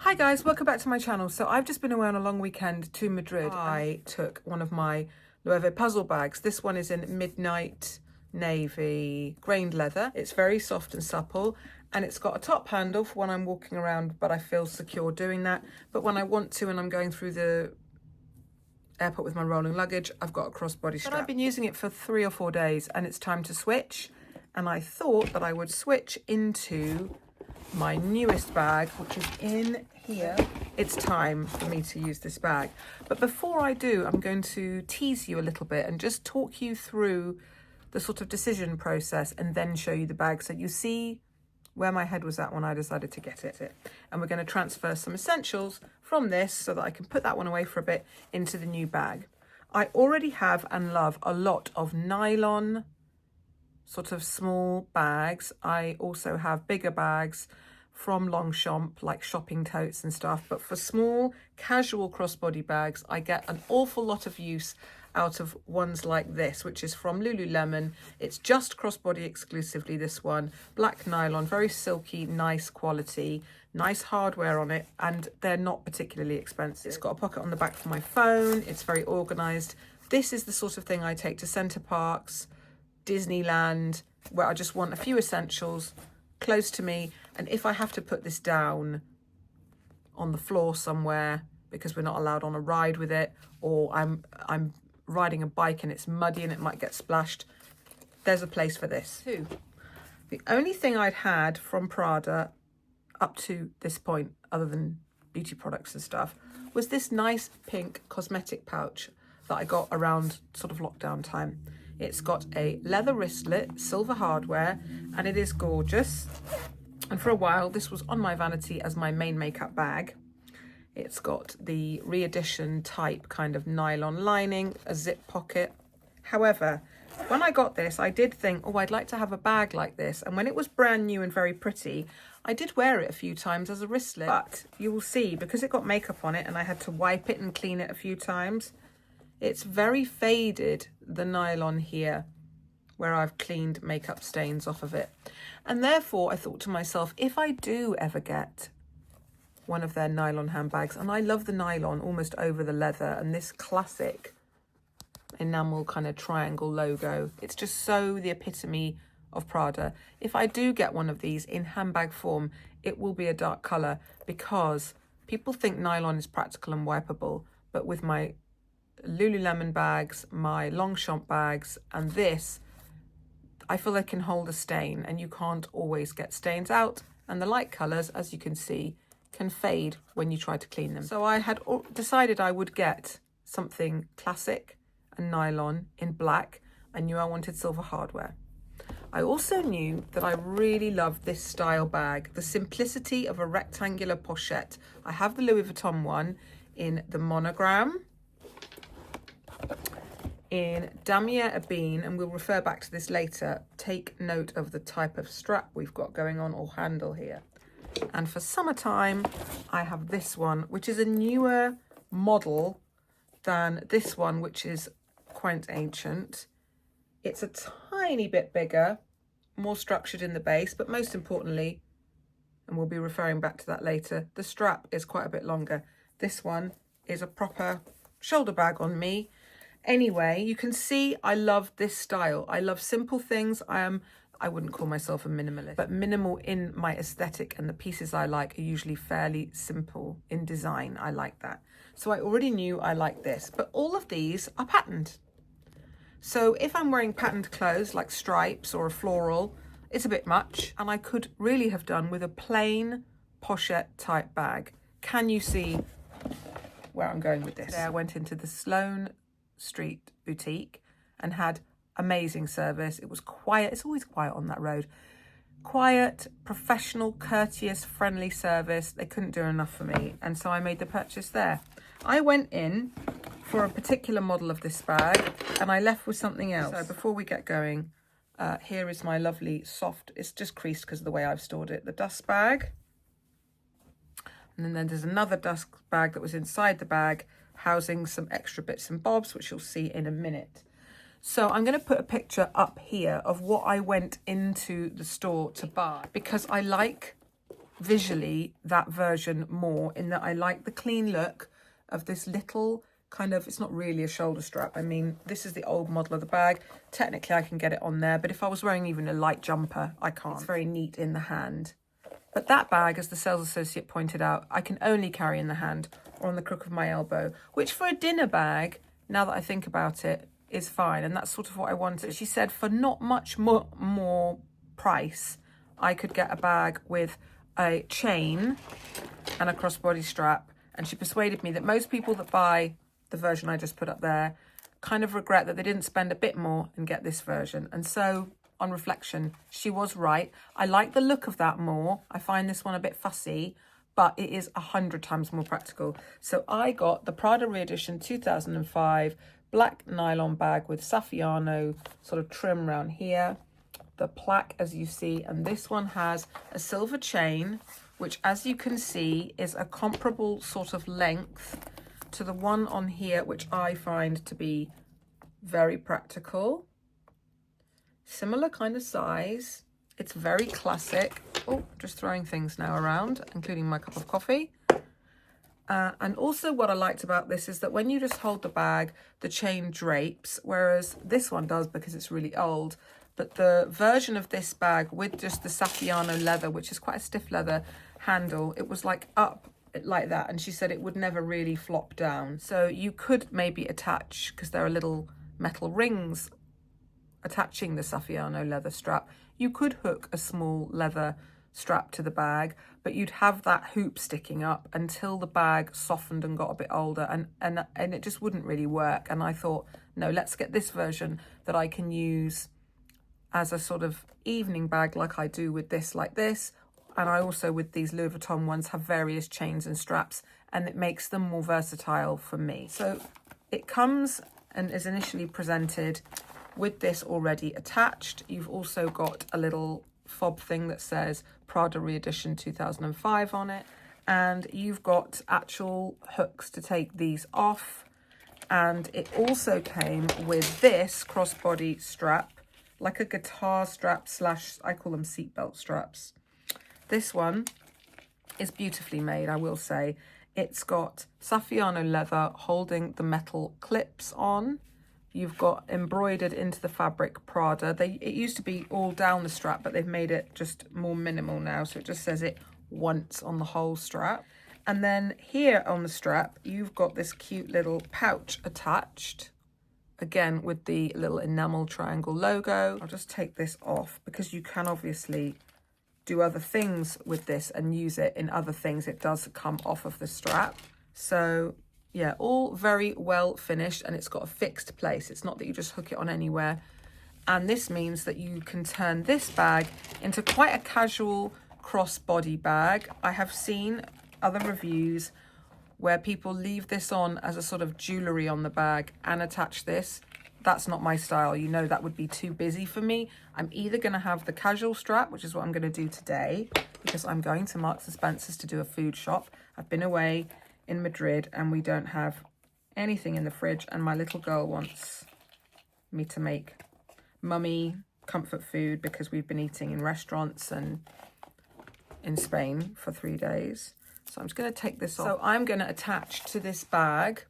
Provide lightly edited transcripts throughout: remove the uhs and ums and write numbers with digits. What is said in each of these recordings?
Hi guys, welcome back to my channel. So I've just been away on a long weekend to Madrid. I took one of my Loewe puzzle bags. This one is in midnight navy grained leather. It's very soft and supple, and it's got a top handle for when I'm walking around, but I feel secure doing that. But when I want to and I'm going through the airport with my rolling luggage, I've got a crossbody strap. But I've been using it for 3 or 4 days and it's time to switch. And I thought that I would switch into my newest bag, which is in here. It's time for me to use this bag. But before I do, I'm going to tease you a little bit and just talk you through the sort of decision process and then show you the bag so you see where my head was at when I decided to get it. And we're going to transfer some essentials from this so that I can put that one away for a bit into the new bag. I already have and love a lot of nylon sort of small bags. I also have bigger bags from Longchamp, like shopping totes and stuff. But for small casual crossbody bags, I get an awful lot of use out of ones like this, which is from Lululemon. It's just crossbody exclusively, this one. Black nylon, very silky, nice quality, nice hardware on it, and they're not particularly expensive. It's got a pocket on the back for my phone. It's very organized. This is the sort of thing I take to Center Parks, Disneyland, where I just want a few essentials close to me. And if I have to put this down on the floor somewhere because we're not allowed on a ride with it, or I'm riding a bike and it's muddy and it might get splashed, there's a place for this too. The only thing I'd had from Prada up to this point, other than beauty products and stuff, was this nice pink cosmetic pouch that I got around sort of lockdown time. It's got a leather wristlet, silver hardware, and it is gorgeous. And for a while, this was on my vanity as my main makeup bag. It's got the Re Edition type kind of nylon lining, a zip pocket. However, when I got this, I did think, oh, I'd like to have a bag like this. And when it was brand new and very pretty, I did wear it a few times as a wristlet. But you will see, because it got makeup on it and I had to wipe it and clean it a few times, it's very faded, the nylon here, where I've cleaned makeup stains off of it. And therefore, I thought to myself, if I do ever get one of their nylon handbags, and I love the nylon almost over the leather, and this classic enamel kind of triangle logo, it's just so the epitome of Prada. If I do get one of these in handbag form, it will be a dark colour, because people think nylon is practical and wipeable, but with my Lululemon bags, my Longchamp bags, and this, I feel they can hold a stain, and you can't always get stains out, and the light colours, as you can see, can fade when you try to clean them. So I had decided I would get something classic and nylon in black. I knew I wanted silver hardware. I also knew that I really loved this style bag, the simplicity of a rectangular pochette. I have the Louis Vuitton one in the monogram, in damier ebene, and we'll refer back to this later. Take note of the type of strap we've got going on, or handle here. And for summertime, I have this one, which is a newer model than this one, which is quite ancient. It's a tiny bit bigger, more structured in the base, but most importantly, and we'll be referring back to that later, the strap is quite a bit longer. This one is a proper shoulder bag on me. Anyway, you can see I love this style. I love simple things. I wouldn't call myself a minimalist, but minimal in my aesthetic, and the pieces I like are usually fairly simple in design. I like that. So I already knew I liked this, but all of these are patterned. So if I'm wearing patterned clothes like stripes or a floral, it's a bit much, and I could really have done with a plain pochette type bag. Can you see where I'm going with this? Today I went into the Sloane Street boutique and had amazing service. It was quiet. It's always quiet on that road. Quiet, professional, courteous, friendly service. They couldn't do enough for me, and so I made the purchase there. I went in for a particular model of this bag and I left with something else. So before we get going, here is my lovely soft, it's just creased because of the way I've stored it, the dust bag. And then there's another dust bag that was inside the bag, housing some extra bits and bobs, which you'll see in a minute. So I'm going to put a picture up here of what I went into the store to buy, because I like visually that version more, in that I like the clean look of this little kind of, it's not really a shoulder strap. I mean, this is the old model of the bag. Technically I can get it on there, but if I was wearing even a light jumper, I can't. It's very neat in the hand. But that bag, as the sales associate pointed out, I can only carry in the hand or on the crook of my elbow, which for a dinner bag, now that I think about it, is fine. And that's sort of what I wanted. She said for not much more price, I could get a bag with a chain and a crossbody strap. And she persuaded me that most people that buy the version I just put up there kind of regret that they didn't spend a bit more and get this version. And so on reflection, she was right. I like the look of that more. I find this one a bit fussy, but it is 100 times more practical. So I got the Prada Re Edition 2005 black nylon bag with Saffiano sort of trim around here, the plaque as you see, and this one has a silver chain, which as you can see is a comparable sort of length to the one on here, which I find to be very practical. Similar kind of size. It's very classic. Oh, just throwing things now around, including my cup of coffee. And also what I liked about this is that when you just hold the bag, the chain drapes, whereas this one does because it's really old. But the version of this bag with just the Saffiano leather, which is quite a stiff leather handle, it was like up like that. And she said it would never really flop down. So you could maybe attach, because there are little metal rings attaching the Saffiano leather strap, you could hook a small leather strap to the bag, but you'd have that hoop sticking up until the bag softened and got a bit older, and it just wouldn't really work. And I thought, no, let's get this version that I can use as a sort of evening bag like I do with this, like this. And I also, with these Louis Vuitton ones, have various chains and straps, and it makes them more versatile for me. So it comes and is initially presented with this already attached. You've also got a little fob thing that says Prada Re Edition 2005 on it. And you've got actual hooks to take these off. And it also came with this crossbody strap, like a guitar strap slash, I call them seatbelt straps. This one is beautifully made, I will say. It's got Saffiano leather holding the metal clips on. You've got embroidered into the fabric Prada. It used to be all down the strap, but they've made it just more minimal now. So it just says it once on the whole strap. And then here on the strap, you've got this cute little pouch attached. Again, with the little enamel triangle logo. I'll just take this off because you can obviously do other things with this and use it in other things. It does come off of the strap. So yeah, all very well finished, and it's got a fixed place. It's not that you just hook it on anywhere. And this means that you can turn this bag into quite a casual crossbody bag. I have seen other reviews where people leave this on as a sort of jewellery on the bag and attach this. That's not my style. You know, that would be too busy for me. I'm either going to have the casual strap, which is what I'm going to do today, because I'm going to Marks and Spencer's to do a food shop. I've been away in Madrid and we don't have anything in the fridge, and my little girl wants me to make mummy comfort food because we've been eating in restaurants and in Spain for 3 days. So I'm just going to take this off. So I'm going to attach to this bag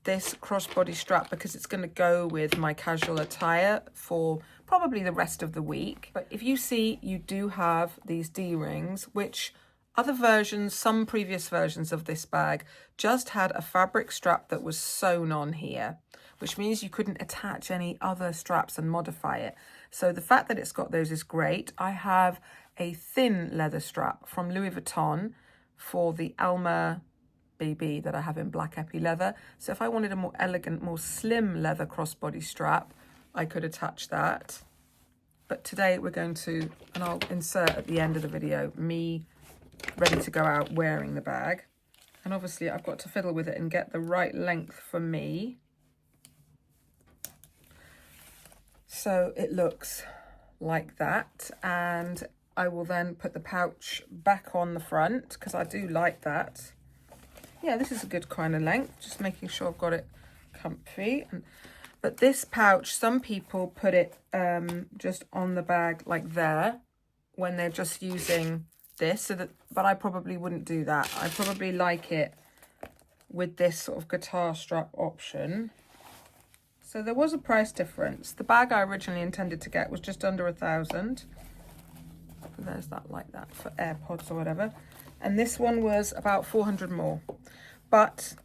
this crossbody strap because it's going to go with my casual attire for probably the rest of the week. But if you see, you do have these D-rings, which other versions, some previous versions of this bag just had a fabric strap that was sewn on here, which means you couldn't attach any other straps and modify it. So the fact that it's got those is great. I have a thin leather strap from Louis Vuitton for the Alma BB that I have in black epi leather. So if I wanted a more elegant, more slim leather crossbody strap, I could attach that. But today we're going to, and I'll insert at the end of the video, me ready to go out wearing the bag. And obviously I've got to fiddle with it and get the right length for me. So it looks like that. And I will then put the pouch back on the front because I do like that. Yeah, this is a good kind of length, just making sure I've got it comfy. But this pouch, some people put it just on the bag like there when they're just using this, so that, but I probably wouldn't do that. I probably like it with this sort of guitar strap option. So there was a price difference. The bag I originally intended to get was just under 1,000. There's that, like that, for AirPods or whatever. And this one was about 400 more. But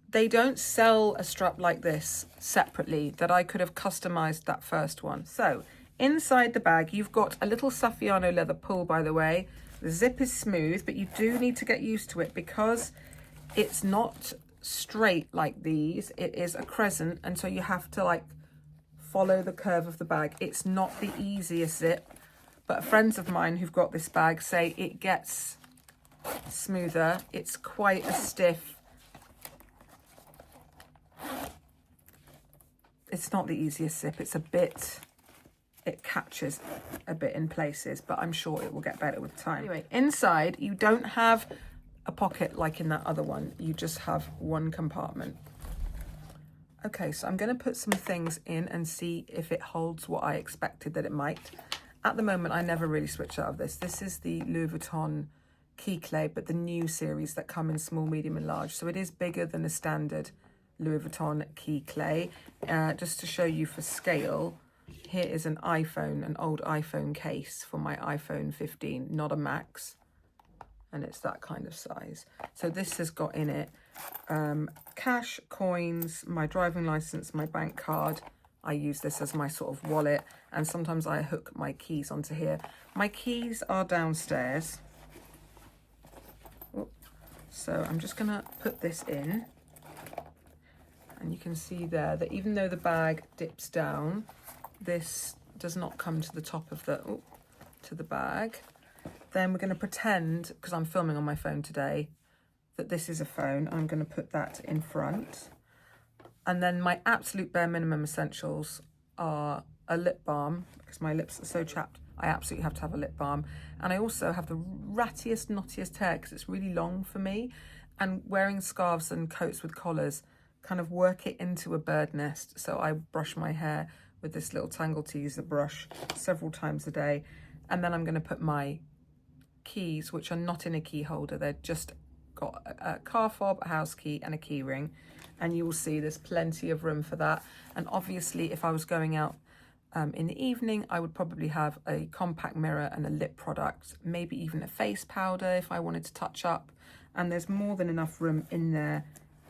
they don't sell a strap like this separately, that I could have customized that first one. So inside the bag, you've got a little Saffiano leather pull, by the way. The zip is smooth, but you do need to get used to it because it's not straight like these. It is a crescent, and so you have to like follow the curve of the bag. It's not the easiest zip, but friends of mine who've got this bag say it gets smoother. It's quite a stiff. It's not the easiest zip. It's a bit, it catches a bit in places, but I'm sure it will get better with time. Anyway, inside you don't have a pocket like in that other one. You just have one compartment. Okay, so I'm going to put some things in and see if it holds what I expected that it might. At the moment, I never really switch out of this. This is the Louis Vuitton key clay, but the new series that come in small, medium and large. So it is bigger than a standard Louis Vuitton key clay. Just to show you for scale, here is an iPhone, an old iPhone case for my iPhone 15, not a Max. And it's that kind of size. So this has got in it cash, coins, my driving license, my bank card. I use this as my sort of wallet, and sometimes I hook my keys onto here. My keys are downstairs. So I'm just gonna put this in. And you can see there that even though the bag dips down, this does not come to the top of the, to the bag. Then we're gonna pretend, because I'm filming on my phone today, that this is a phone. I'm gonna put that in front. And then my absolute bare minimum essentials are a lip balm, because my lips are so chapped. I absolutely have to have a lip balm. And I also have the rattiest, knottiest hair because it's really long for me. And wearing scarves and coats with collars kind of work it into a bird nest. So I brush my hair with this little Tangle Teezer brush several times a day. And then I'm going to put my keys, which are not in a key holder. They're just got a car fob, a house key and a key ring. And you will see there's plenty of room for that. And obviously, if I was going out in the evening, I would probably have a compact mirror and a lip product, maybe even a face powder if I wanted to touch up. And there's more than enough room in there.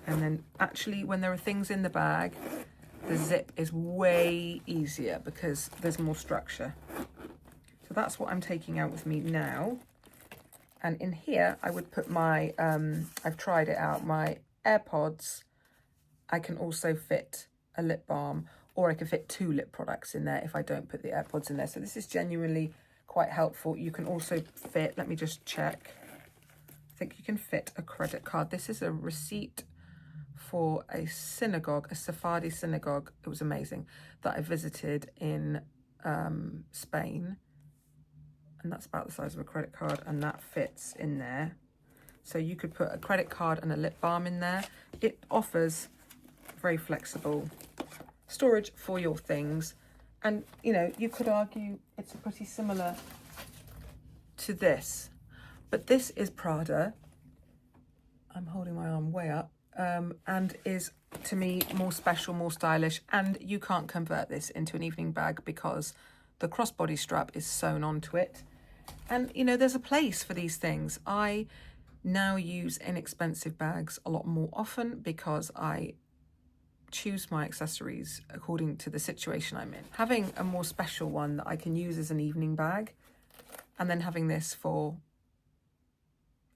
And then actually, when there are things in the bag, the zip is way easier because there's more structure. So that's what I'm taking out with me now. And in here, I would put my, I've tried it out, my AirPods. I can also fit a lip balm, or I can fit 2 lip products in there if I don't put the AirPods in there. So this is genuinely quite helpful. You can also fit, let me just check. I think you can fit a credit card. This is a receipt for a synagogue, a Sephardi synagogue. It was amazing, that I visited in Spain. And that's about the size of a credit card, and that fits in there. So you could put a credit card and a lip balm in there. It offers very flexible storage for your things. And, you know, you could argue it's pretty similar to this. But this is Prada. I'm holding my arm way up. And is, to me, more special, more stylish. And you can't convert this into an evening bag because the crossbody strap is sewn onto it. And, you know, there's a place for these things. I now use inexpensive bags a lot more often because I choose my accessories according to the situation I'm in. Having a more special one that I can use as an evening bag, and then having this for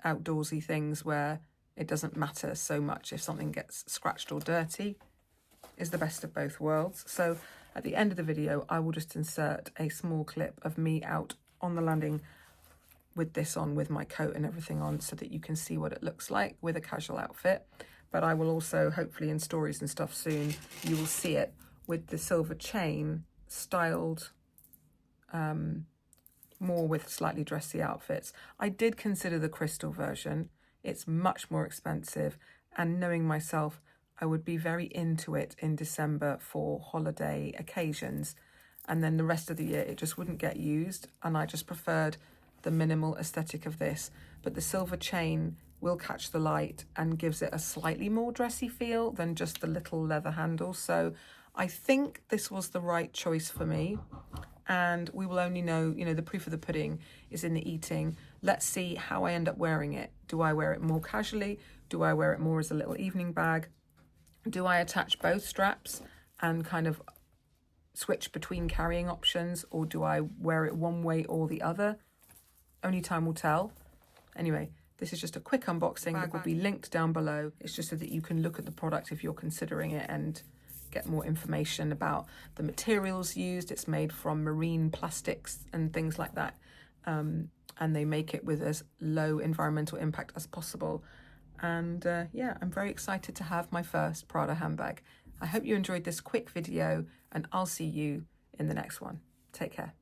outdoorsy things where it doesn't matter so much if something gets scratched or dirty, is the best of both worlds. So at the end of the video, I will just insert a small clip of me out on the landing with this on, with my coat and everything on, so that you can see what it looks like with a casual outfit. But I will also, hopefully in stories and stuff soon, you will see it with the silver chain styled more with slightly dressy outfits. I did consider the crystal version. It's much more expensive, and knowing myself, I would be very into it in December for holiday occasions, and then the rest of the year it just wouldn't get used, and I just preferred the minimal aesthetic of this, but the silver chain will catch the light and gives it a slightly more dressy feel than just the little leather handle. So I think this was the right choice for me, and we will only know, you know, the proof of the pudding is in the eating. Let's see how I end up wearing it. Do I wear it more casually? Do I wear it more as a little evening bag? Do I attach both straps and kind of switch between carrying options, or do I wear it one way or the other? Only time will tell. Anyway, this is just a quick unboxing. It will be linked down below. It's just so that you can look at the product if you're considering it and get more information about the materials used. It's made from marine plastics and things like that. And they make it with as low environmental impact as possible. And yeah, I'm very excited to have my first Prada handbag. I hope you enjoyed this quick video, and I'll see you in the next one. Take care.